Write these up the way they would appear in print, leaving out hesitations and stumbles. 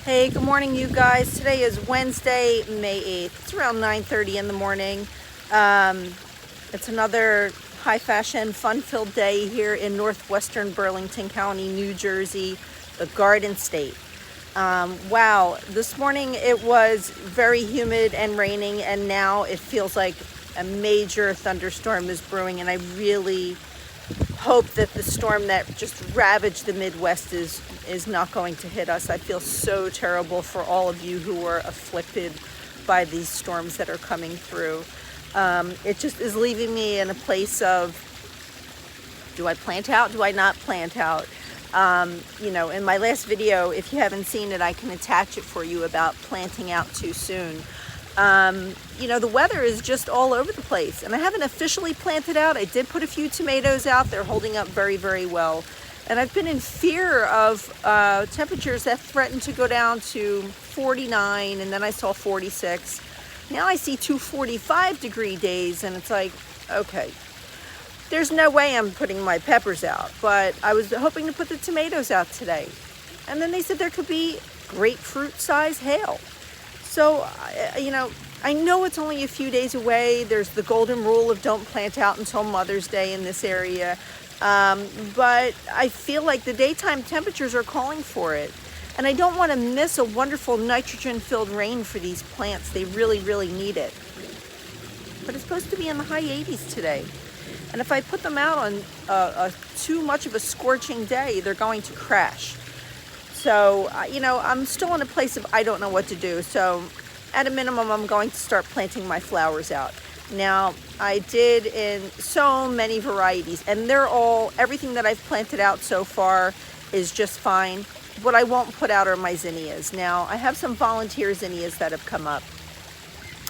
Hey, good morning, you guys. Today is Wednesday, May 8th. It's around 9:30 in the morning. It's another high fashion, fun-filled day here in northwestern Burlington County, New Jersey, the Garden State. Wow, this morning it was very humid and raining, and now it feels like a major thunderstorm is brewing, and I really hope that the storm that just ravaged the Midwest is not going to hit us. I feel so terrible for all of you who are afflicted by these storms that are coming through. It just is leaving me in a place of, do I plant out? Do I not plant out? In my last video, if you haven't seen it, I can attach it for you about planting out too soon. The weather is just all over the place, and I haven't officially planted out. I did put a few tomatoes out. They're holding up very, very well. And I've been in fear of temperatures that threaten to go down to 49, and then I saw 46. Now I see 245-degree days, and it's like, okay, there's no way I'm putting my peppers out, but I was hoping to put the tomatoes out today. And then they said there could be grapefruit-sized hail. So, I know it's only a few days away. There's the golden rule of don't plant out until Mother's Day in this area. But I feel like the daytime temperatures are calling for it. And I don't want to miss a wonderful nitrogen-filled rain for these plants. They really, really need it. But it's supposed to be in the high 80s today. And if I put them out on too much of a scorching day, they're going to crash. So, I'm still in a place of I don't know what to do. So, at a minimum, I'm going to start planting my flowers out. Now, I did in so many varieties, and everything that I've planted out so far is just fine. What I won't put out are my zinnias. Now, I have some volunteer zinnias that have come up,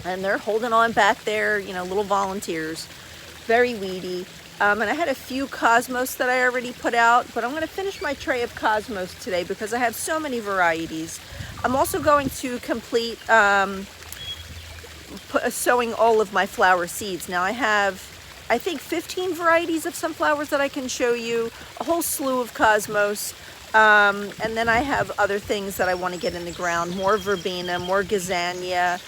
and they're holding on back there, little volunteers, very weedy. And I had a few cosmos that I already put out, but I'm going to finish my tray of cosmos today because I have so many varieties. I'm also going to complete sowing all of my flower seeds. Now I have, I think, 15 varieties of sunflowers that I can show you, a whole slew of cosmos, and then I have other things that I want to get in the ground, more verbena, more gazania,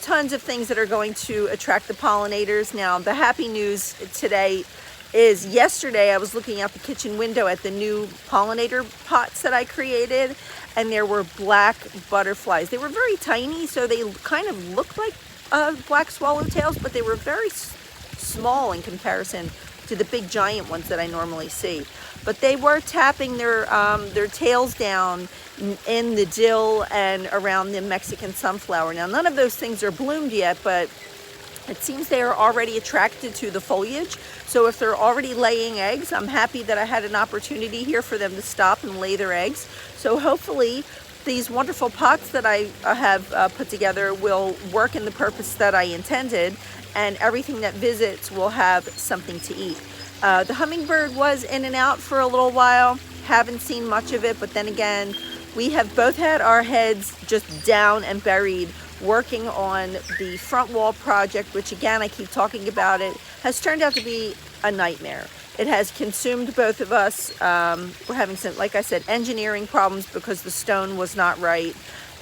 tons of things that are going to attract the pollinators. Now, the happy news today is yesterday I was looking out the kitchen window at the new pollinator pots that I created, and there were black butterflies. They were very tiny, so they kind of looked like black swallowtails, but they were very small in comparison to the big giant ones that I normally see. But they were tapping their tails down in the dill and around the Mexican sunflower. Now, none of those things are bloomed yet, but it seems they are already attracted to the foliage. So if they're already laying eggs, I'm happy that I had an opportunity here for them to stop and lay their eggs. So hopefully these wonderful pots that I have put together will work in the purpose that I intended, and everything that visits will have something to eat. The hummingbird was in and out for a little while. Haven't seen much of it, but then again, we have both had our heads just down and buried working on the front wall project, which again, I keep talking about it, has turned out to be a nightmare. It has consumed both of us. We're having some, like I said, engineering problems because the stone was not right.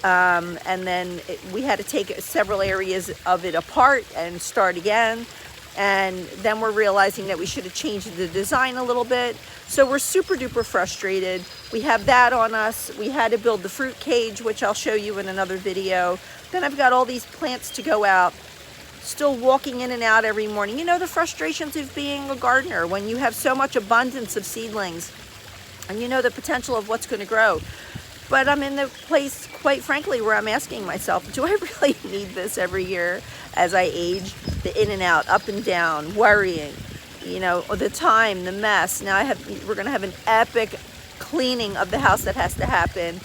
And then we had to take several areas of it apart and start again. And then we're realizing that we should have changed the design a little bit. So we're super duper frustrated. We have that on us. We had to build the fruit cage, which I'll show you in another video. Then I've got all these plants to go out, still walking in and out every morning. The frustrations of being a gardener when you have so much abundance of seedlings and the potential of what's going to grow. But I'm in the place, quite frankly, where I'm asking myself, do I really need this every year as I age? The in and out, up and down, worrying, the time, the mess. Now we're going to have an epic cleaning of the house that has to happen.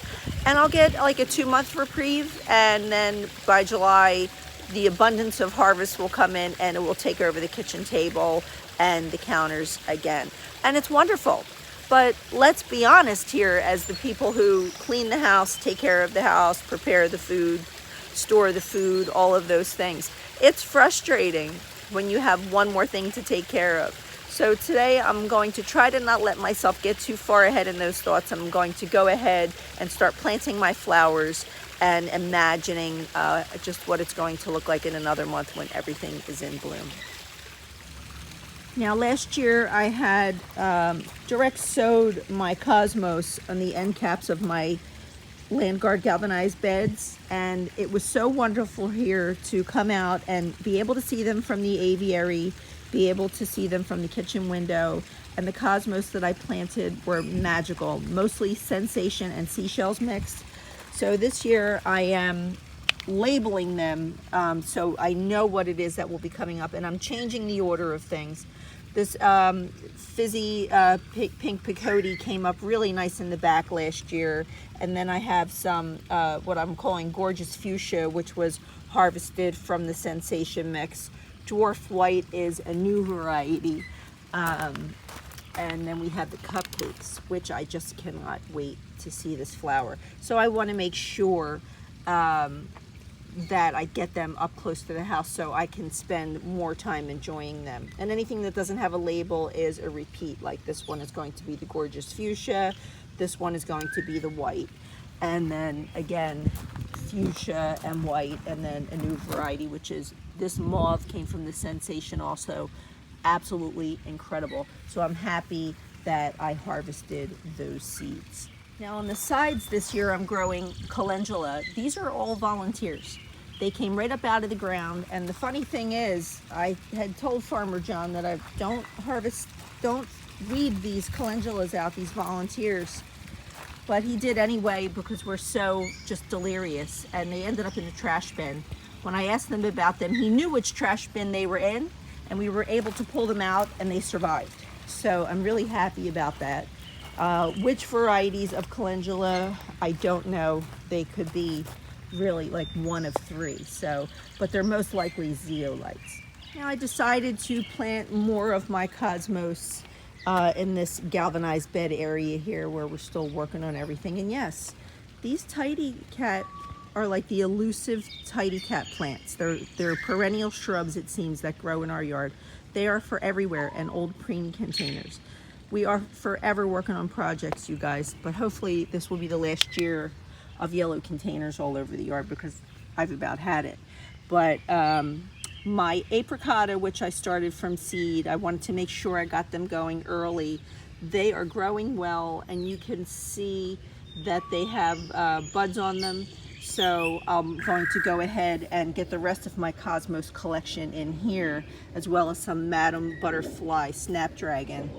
And I'll get like a 2-month reprieve. And then by July, the abundance of harvest will come in and it will take over the kitchen table and the counters again. And it's wonderful. But let's be honest here, as the people who clean the house, take care of the house, prepare the food, store the food, all of those things. It's frustrating when you have one more thing to take care of. So today I'm going to try to not let myself get too far ahead in those thoughts. I'm going to go ahead and start planting my flowers and imagining just what it's going to look like in another month when everything is in bloom. Now last year I had direct sowed my cosmos on the end caps of my Landguard galvanized beds, and it was so wonderful here to come out and be able to see them from the aviary, be able to see them from the kitchen window, and the cosmos that I planted were magical, mostly sensation and seashells mixed. So this year I am labeling them so I know what it is that will be coming up, and I'm changing the order of things. This fizzy pink Peony came up really nice in the back last year, and then I have some what I'm calling gorgeous fuchsia, which was harvested from the sensation mix. Dwarf white is a new variety, and then we have the cupcakes, which I just cannot wait to see this flower. So I want to make sure that I get them up close to the house so I can spend more time enjoying them. And anything that doesn't have a label is a repeat. Like this one is going to be the gorgeous fuchsia, this one is going to be the white, and then again fuchsia and white, and then a new variety, which is this mauve, came from the sensation also. Absolutely incredible. So I'm happy that I harvested those seeds. Now on the sides this year I'm growing calendula. These are all volunteers. They came right up out of the ground, and the funny thing is I had told Farmer John that I don't weed these calendulas out, these volunteers, but he did anyway because we're so just delirious, and they ended up in the trash bin. When I asked him about them, he knew which trash bin they were in, and we were able to pull them out and they survived. So I'm really happy about that. Which varieties of calendula, I don't know. They could be really like one of three, so, but they're most likely zeolites. Now I decided to plant more of my cosmos in this galvanized bed area here where we're still working on everything. And yes, these tidy cat are like the elusive tidy cat plants. They're perennial shrubs, it seems, that grow in our yard. They are for everywhere and old preen containers. We are forever working on projects, you guys, but hopefully this will be the last year of yellow containers all over the yard because I've about had it. But my apricota, which I started from seed, I wanted to make sure I got them going early. They are growing well, and you can see that they have buds on them. So I'm going to go ahead and get the rest of my cosmos collection in here, as well as some Madam Butterfly Snapdragon.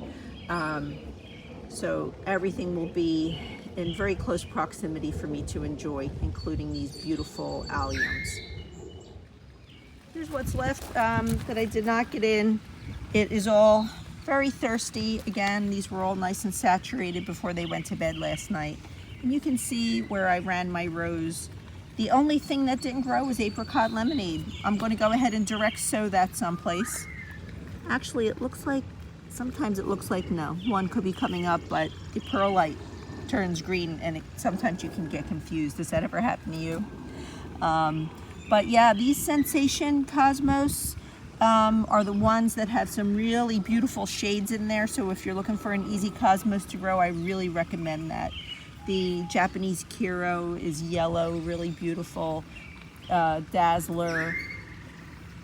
So everything will be in very close proximity for me to enjoy, including these beautiful alliums. Here's what's left that I did not get in. It is all very thirsty. Again, these were all nice and saturated before they went to bed last night. And you can see where I ran my rows. The only thing that didn't grow was apricot lemonade. I'm going to go ahead and direct sow that someplace. Actually, it looks like, sometimes it looks like no. One could be coming up, but the perlite turns green, and sometimes you can get confused. Does that ever happen to you? But yeah, these sensation cosmos are the ones that have some really beautiful shades in there. So if you're looking for an easy cosmos to grow, I really recommend that. The Japanese Kiro is yellow, really beautiful. Dazzler,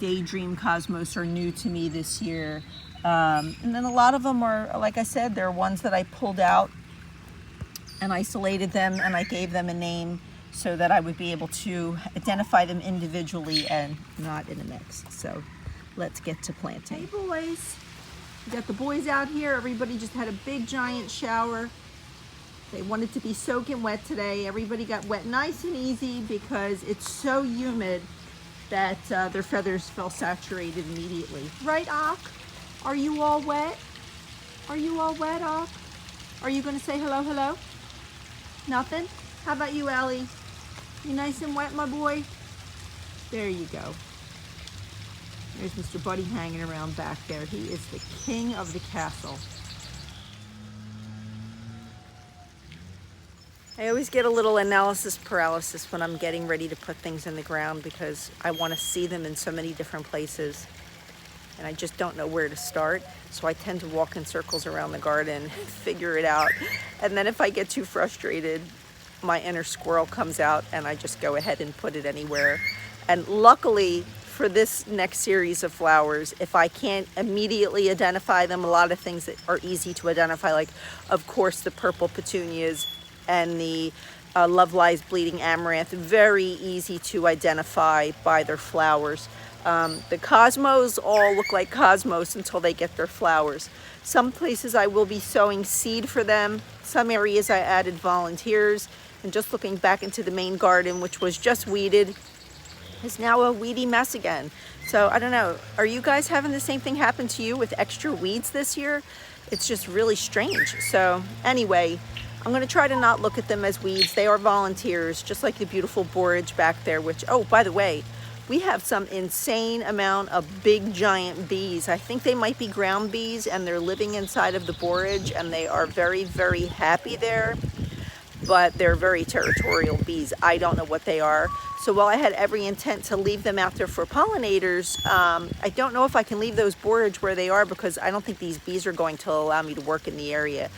Daydream cosmos are new to me this year. And then a lot of them are, like I said, they're ones that I pulled out and isolated them, and I gave them a name so that I would be able to identify them individually and not in a mix. So let's get to planting. Hey boys, we got the boys out here. Everybody just had a big giant shower. They wanted to be soaking wet today. Everybody got wet nice and easy because it's so humid that their feathers felt saturated immediately. Right, Ak? Are you all wet? Are you all wet, Ak? Are you gonna say hello, hello? Nothing? How about you, Ellie? You nice and wet, my boy? There you go. There's Mr. Buddy hanging around back there. He is the king of the castle. I always get a little analysis paralysis when I'm getting ready to put things in the ground because I want to see them in so many different places. and I just don't know where to start. So I tend to walk in circles around the garden, figure it out. And then if I get too frustrated, my inner squirrel comes out and I just go ahead and put it anywhere. And luckily for this next series of flowers, if I can't immediately identify them, a lot of things that are easy to identify, like of course the purple petunias and the Love Lies Bleeding Amaranth, very easy to identify by their flowers. The cosmos all look like cosmos until they get their flowers. Some places I will be sowing seed for them. Some areas I added volunteers. And just looking back into the main garden, which was just weeded, is now a weedy mess again. So I don't know, are you guys having the same thing happen to you with extra weeds this year? It's just really strange. So anyway, I'm gonna try to not look at them as weeds. They are volunteers, just like the beautiful borage back there, which, oh, by the way, we have some insane amount of big giant bees. I think they might be ground bees and they're living inside of the borage and they are very, very happy there. But they're very territorial bees. I don't know what they are. So while I had every intent to leave them out there for pollinators, I don't know if I can leave those borage where they are because I don't think these bees are going to allow me to work in the area.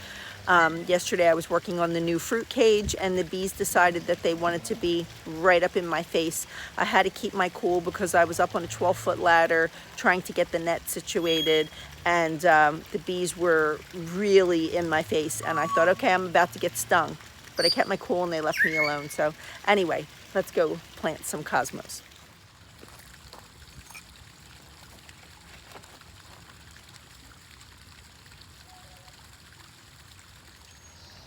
Yesterday I was working on the new fruit cage and the bees decided that they wanted to be right up in my face. I had to keep my cool because I was up on a 12-foot ladder trying to get the net situated, and the bees were really in my face and I thought, okay, I'm about to get stung. But I kept my cool and they left me alone. So anyway, let's go plant some cosmos.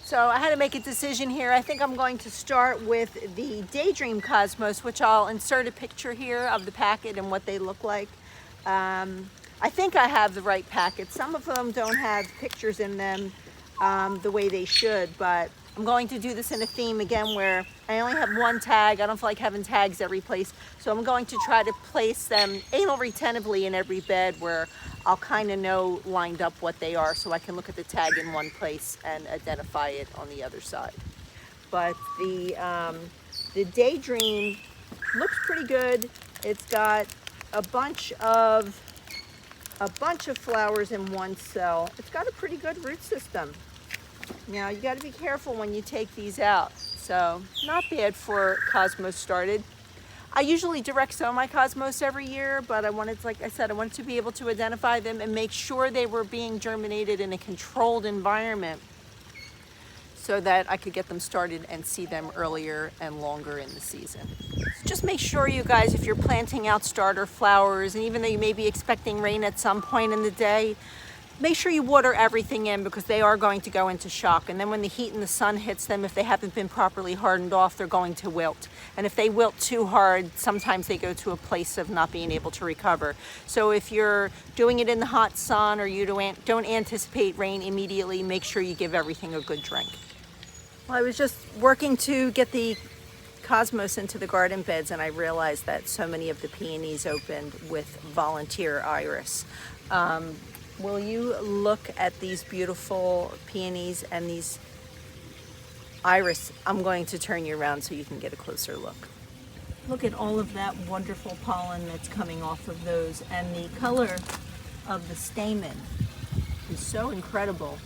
So I had to make a decision here. I think I'm going to start with the Daydream Cosmos, which I'll insert a picture here of the packet and what they look like. I think I have the right packet. Some of them don't have pictures in them the way they should, but I'm going to do this in a theme again where I only have one tag. I don't feel like having tags every place. So I'm going to try to place them anal retentively in every bed where I'll kind of know lined up what they are so I can look at the tag in one place and identify it on the other side. But the Daydream looks pretty good. It's got a bunch of flowers in one cell. It's got a pretty good root system. Now you got to be careful when you take these out. So not bad for cosmos started. I usually direct sow my cosmos every year, but I wanted, like I said, I wanted to be able to identify them and make sure they were being germinated in a controlled environment so that I could get them started and see them earlier and longer in the season. So just make sure, you guys, if you're planting out starter flowers, and even though you may be expecting rain at some point in the day, make sure you water everything in because they are going to go into shock. And then when the heat and the sun hits them, if they haven't been properly hardened off, they're going to wilt. And if they wilt too hard, sometimes they go to a place of not being able to recover. So if you're doing it in the hot sun or you don't anticipate rain immediately, make sure you give everything a good drink. Well, I was just working to get the cosmos into the garden beds and I realized that so many of the peonies opened with volunteer iris. Will you look at these beautiful peonies and these iris? I'm going to turn you around so you can get a closer look. Look at all of that wonderful pollen that's coming off of those, and the color of the stamen is so incredible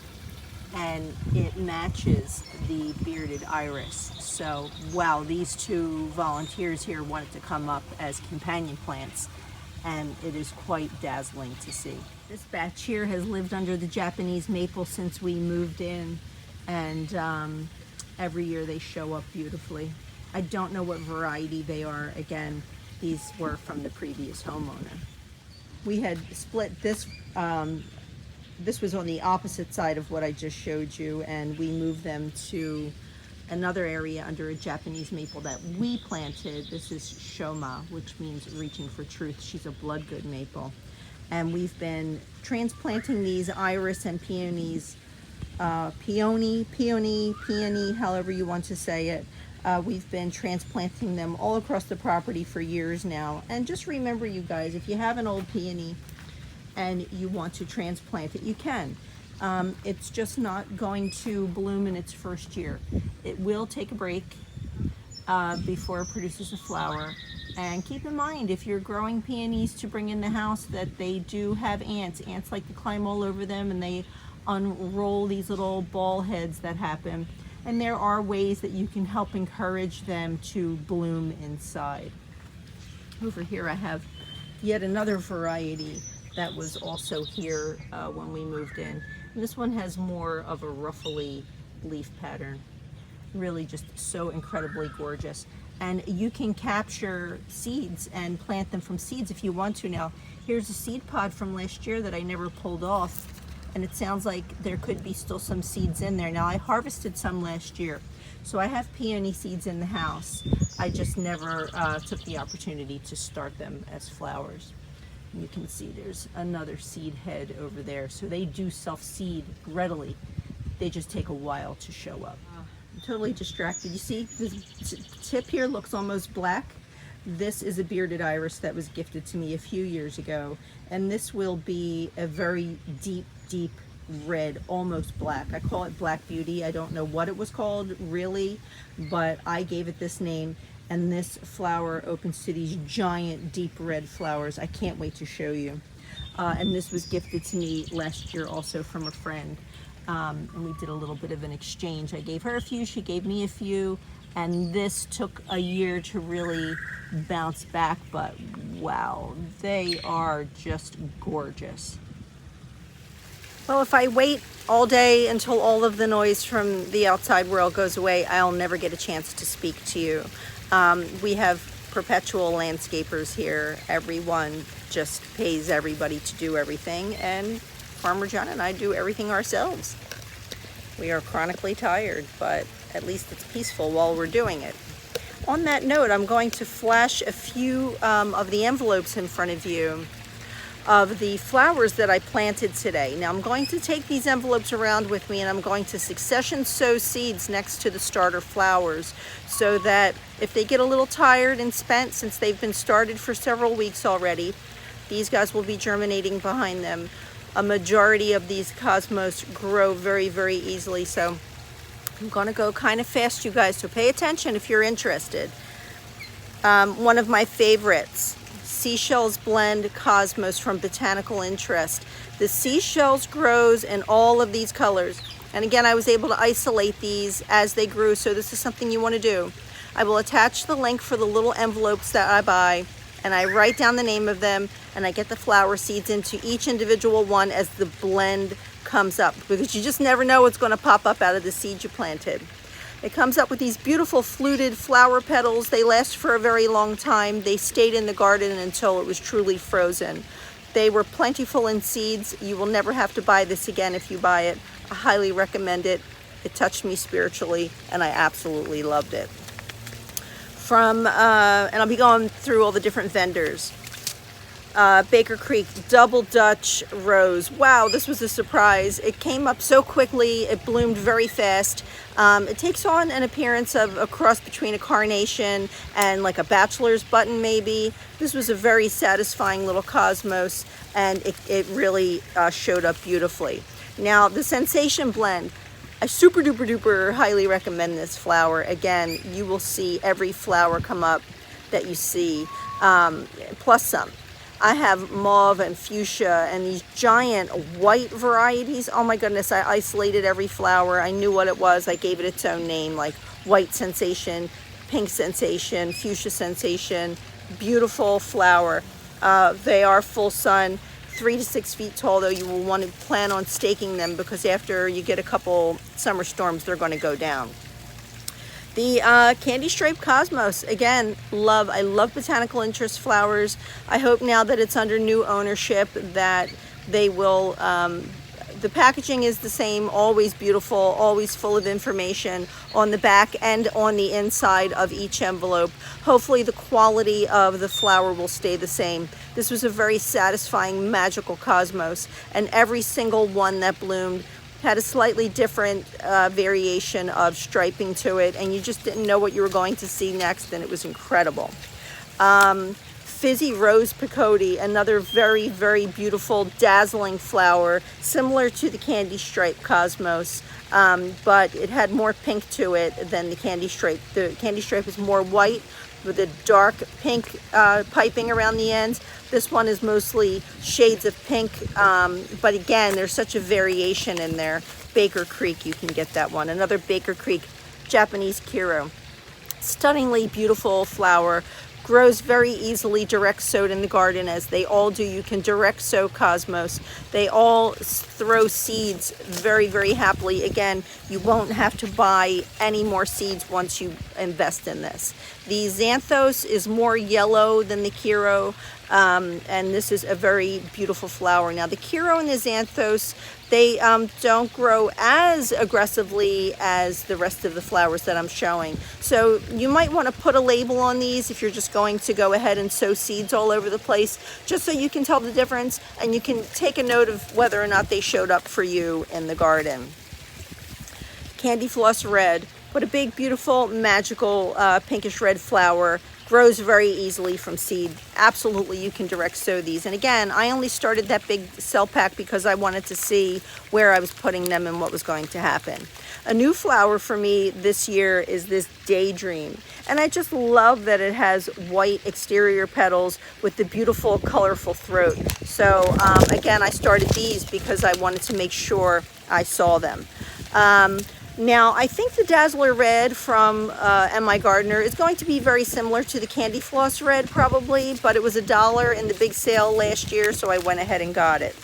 and it matches the bearded iris. So wow, these two volunteers here wanted to come up as companion plants and it is quite dazzling to see. This batch here has lived under the Japanese maple since we moved in, and every year they show up beautifully. I don't know what variety they are. Again, these were from the previous homeowner. We had split this, this was on the opposite side of what I just showed you, and we moved them to another area under a Japanese maple that we planted. This is Shoma, which means reaching for truth. She's a bloodgood maple. And we've been transplanting these iris and peonies, peony, however you want to say it. We've been transplanting them all across the property for years now. And just remember, you guys, if you have an old peony and you want to transplant it, you can. It's just not going to bloom in its first year. It will take a break before it produces a flower. And keep in mind, if you're growing peonies to bring in the house, that they do have ants. Ants like to climb all over them, and they unroll these little ball heads that happen. And there are ways that you can help encourage them to bloom inside. Over here I have yet another variety that was also here when we moved in. And this one has more of a ruffly leaf pattern. Really just so incredibly gorgeous. And you can capture seeds and plant them from seeds if you want to. Now, here's a seed pod from last year that I never pulled off, and it sounds like there could be still some seeds in there. Now, I harvested some last year, so I have peony seeds in the house. I just never took the opportunity to start them as flowers. And you can see there's another seed head over there. So they do self-seed readily. They just take a while to show up. I'm totally distracted. You see, this tip here looks almost black. This is a bearded iris that was gifted to me a few years ago. And this will be a very deep, deep red, almost black. I call it Black Beauty. I don't know what it was called really, but I gave it this name. And this flower opens to these giant deep red flowers. I can't wait to show you. And this was gifted to me last year also from a friend. And we did a little bit of an exchange. I gave her a few, she gave me a few, and this took a year to really bounce back, but wow, they are just gorgeous. Well, if I wait all day until all of the noise from the outside world goes away, I'll never get a chance to speak to you. We have perpetual landscapers here. Everyone just pays everybody to do everything, and Farmer John and I do everything ourselves. We are chronically tired, but at least it's peaceful while we're doing it. On that note, I'm going to flash a few of the envelopes in front of you of the flowers that I planted today. Now I'm going to take these envelopes around with me, and I'm going to succession sow seeds next to the starter flowers, so that if they get a little tired and spent, since they've been started for several weeks already, these guys will be germinating behind them. A majority of these cosmos grow very, very easily, so I'm going to go kind of fast, you guys, so pay attention if you're interested. One of my favorites, Seashells Blend Cosmos from Botanical Interest. The seashells grows in all of these colors, and again, I was able to isolate these as they grew, so this is something you want to do. I will attach the link for the little envelopes that I buy, and I write down the name of them, and I get the flower seeds into each individual one as the blend comes up, because you just never know what's going to pop up out of the seed you planted. It comes up with these beautiful fluted flower petals. They last for a very long time. They stayed in the garden until it was truly frozen. They were plentiful in seeds. You will never have to buy this again if you buy it. I highly recommend it. It touched me spiritually, and I absolutely loved it. And I'll be going through all the different vendors. Baker Creek Double Dutch Rose. Wow, this was a surprise. It came up so quickly. It bloomed very fast. It takes on an appearance of a cross between a carnation and like a bachelor's button maybe. This was a very satisfying little cosmos, and it really showed up beautifully. Now, the Sensation Blend. I super duper duper highly recommend this flower. Again, you will see every flower come up that you see, plus some. I have mauve and fuchsia and these giant white varieties. Oh my goodness, I isolated every flower. I knew what it was. I gave it its own name, like White Sensation, Pink Sensation, Fuchsia Sensation. Beautiful flower. They are full sun, 3 to 6 feet tall, though you will want to plan on staking them, because after you get a couple summer storms, they're going to go down. The Candy Stripe Cosmos, again, I love Botanical Interest flowers. I hope now that it's under new ownership that they will, the packaging is the same, always beautiful, always full of information on the back and on the inside of each envelope. Hopefully the quality of the flower will stay the same. This was a very satisfying, magical cosmos, and every single one that bloomed had a slightly different variation of striping to it, and you just didn't know what you were going to see next, and it was incredible. Fizzy Rose Peyote, another very, very beautiful, dazzling flower, similar to the Candy Stripe Cosmos, but it had more pink to it than the Candy Stripe. The Candy Stripe is more white with a dark pink piping around the ends. This one is mostly shades of pink, but again, there's such a variation in there. Baker Creek, you can get that one. Another Baker Creek Japanese Kiro. Stunningly beautiful flower. Grows very easily direct sowed in the garden, as they all do. You can direct sow Cosmos. They all throw seeds very, very happily. Again, you won't have to buy any more seeds once you invest in this. The Xanthos is more yellow than the Kiro, and this is a very beautiful flower. Now, the Kiro and the Xanthos, they don't grow as aggressively as the rest of the flowers that I'm showing. So you might want to put a label on these if you're just going to go ahead and sow seeds all over the place, just so you can tell the difference and you can take a note of whether or not they showed up for you in the garden. Candy Floss Red. What a big, beautiful, magical pinkish red flower. Grows very easily from seed. Absolutely, you can direct sow these. And again, I only started that big cell pack because I wanted to see where I was putting them and what was going to happen. A new flower for me this year is this Daydream. And I just love that it has white exterior petals with the beautiful, colorful throat. So again, I started these because I wanted to make sure I saw them. Now, I think the Dazzler Red from M.I. Gardener is going to be very similar to the Candy Floss Red, probably, but it was $1 in the big sale last year, so I went ahead and got it.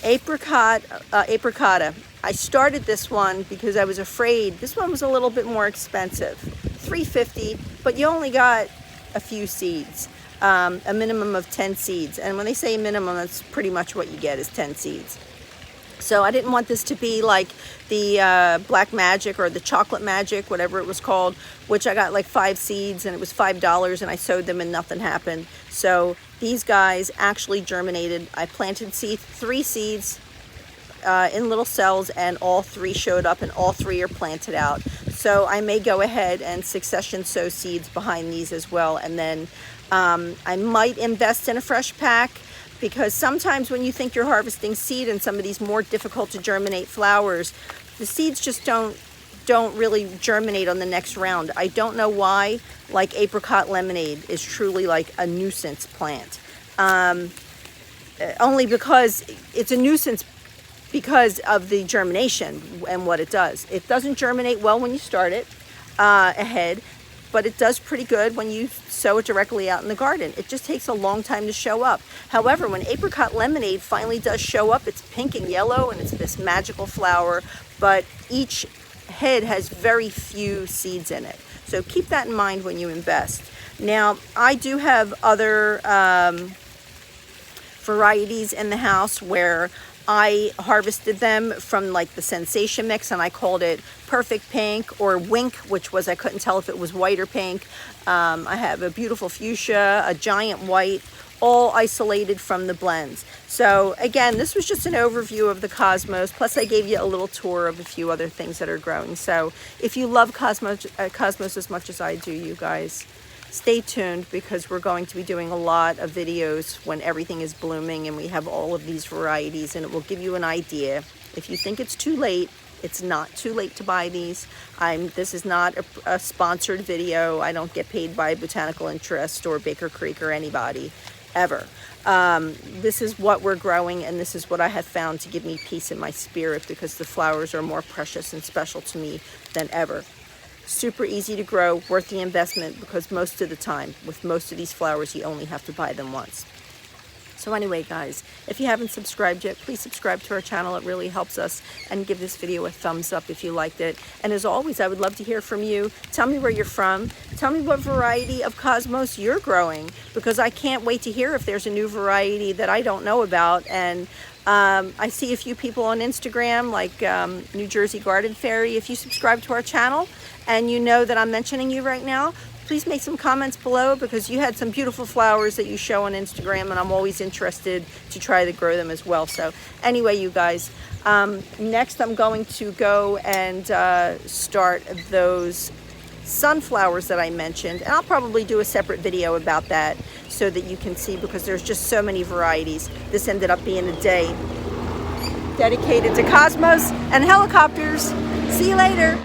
Apricota. I started this one because I was afraid. This one was a little bit more expensive, $3.50, but you only got a few seeds, a minimum of 10 seeds. And when they say minimum, that's pretty much what you get is 10 seeds. So I didn't want this to be like the Black Magic or the Chocolate Magic, whatever it was called, which I got like 5 seeds and it was $5 and I sowed them and nothing happened. So these guys actually germinated. I planted 3 seeds in little cells and all 3 showed up and all 3 are planted out. So I may go ahead and succession sow seeds behind these as well. And then I might invest in a fresh pack, because sometimes when you think you're harvesting seed in some of these more difficult to germinate flowers, the seeds just don't really germinate on the next round. I don't know why. Like Apricot Lemonade is truly like a nuisance plant. Only because it's a nuisance because of the germination and what it does. It doesn't germinate well when you start it ahead, but it does pretty good when you sow it directly out in the garden. It just takes a long time to show up. However, when Apricot Lemonade finally does show up, it's pink and yellow and it's this magical flower, but each head has very few seeds in it. So keep that in mind when you invest. Now, I do have other varieties in the house where I harvested them from like the Sensation Mix, and I called it Perfect Pink or Wink, which was, I couldn't tell if it was white or pink. I have a beautiful fuchsia, a giant white, all isolated from the blends. So again, this was just an overview of the Cosmos, plus I gave you a little tour of a few other things that are growing. So if you love Cosmos as much as I do, you guys, stay tuned, because we're going to be doing a lot of videos when everything is blooming and we have all of these varieties, and it will give you an idea. If you think it's too late, it's not too late to buy these. This is not a sponsored video. I don't get paid by Botanical Interest or Baker Creek or anybody, ever. This is what we're growing, and this is what I have found to give me peace in my spirit, because the flowers are more precious and special to me than ever. Super easy to grow, worth the investment, because most of the time, with most of these flowers, you only have to buy them once. So anyway, guys, if you haven't subscribed yet, please subscribe to our channel. It really helps us, and give this video a thumbs up if you liked it. And as always, I would love to hear from you. Tell me where you're from. Tell me what variety of Cosmos you're growing, because I can't wait to hear if there's a new variety that I don't know about. And I see a few people on Instagram, like New Jersey Garden Fairy. If you subscribe to our channel and you know that I'm mentioning you right now, please make some comments below, because you had some beautiful flowers that you show on Instagram, and I'm always interested to try to grow them as well. So anyway, you guys, next I'm going to go and start those sunflowers that I mentioned, and I'll probably do a separate video about that so that you can see, because there's just so many varieties. This ended up being a day dedicated to cosmos and helicopters. See you later.